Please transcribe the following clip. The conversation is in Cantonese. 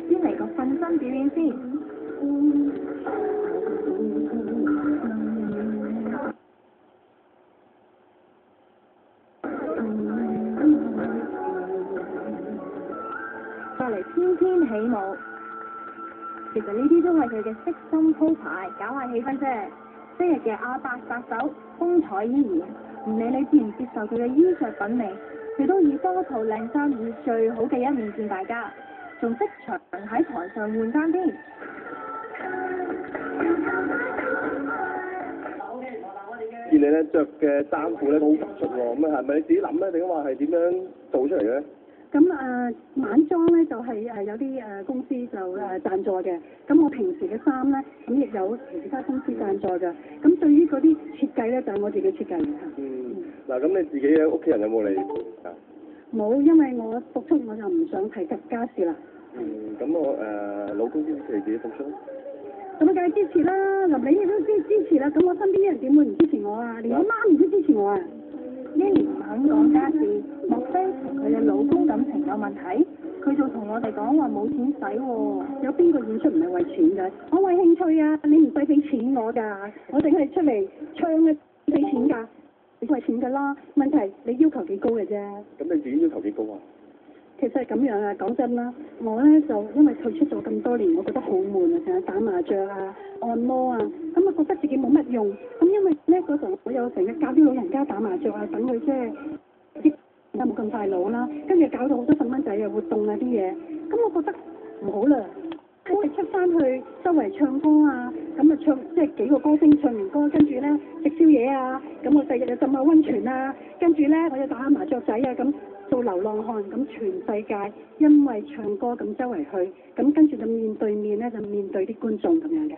先嚟個瞓身表演先。再嚟翩翩起舞，其實呢啲都係佢嘅悉心鋪排，搞下氣氛啫。昔日嘅阿伯殺手，風采依然，唔理你接唔接受佢嘅衣着品味，佢都以多套靚衫以最好嘅一面見大家，仲即場喺台上換衫添。見你咧着嘅衫褲咧都好突出喎，咁係咪你自己諗咧，定話係點樣做出嚟嘅咧？咁晚裝咧就係有啲公司就贊助嘅，咁我平時嘅衫咧咁亦有其他公司贊助嘅，咁對於嗰啲設計咧就係我自己設計嘅。嗱，咁你自己嘅屋企人有冇嚟啊？冇，因為我復出我就唔想提及家事啦。咁我老公支持你自己復出？咁梗係支持啦，林美你都支持啦，咁我身邊啲人點會唔支持我啊？連我媽咪都支持我啊！一年唔肯講家事，莫非同佢嘅老公感情有問題？佢就同我哋講話冇錢使喎。有邊個演出唔係為錢㗎？我為興趣啊，你唔使俾錢我㗎，我淨係出嚟唱嘅俾錢㗎，你為錢㗎啦。問題你要求幾高嘅啫。咁你自己要求幾高啊？其實係咁樣啊，講真啦，我咧就因為退出咗咁多年，我覺得好悶啊，成日打麻雀啊、按摩啊，咁我覺得自己冇乜用。咁因為咧嗰陣我有成日教啲老人家打麻雀啊，等佢即係啲冇咁快老啦，跟住搞到好多細蚊仔嘅活動啊啲嘢，咁我覺得唔好啦。我哋出翻去周圍唱歌啊，咁啊唱即係幾個歌星唱完歌，跟住咧食宵夜啊，咁我第日又浸下溫泉啊，跟住咧我又打下麻雀仔啊咁。做流浪漢咁，全世界因為唱歌咁周圍去，咁跟住就面對面咧就面對啲觀眾咁樣嘅。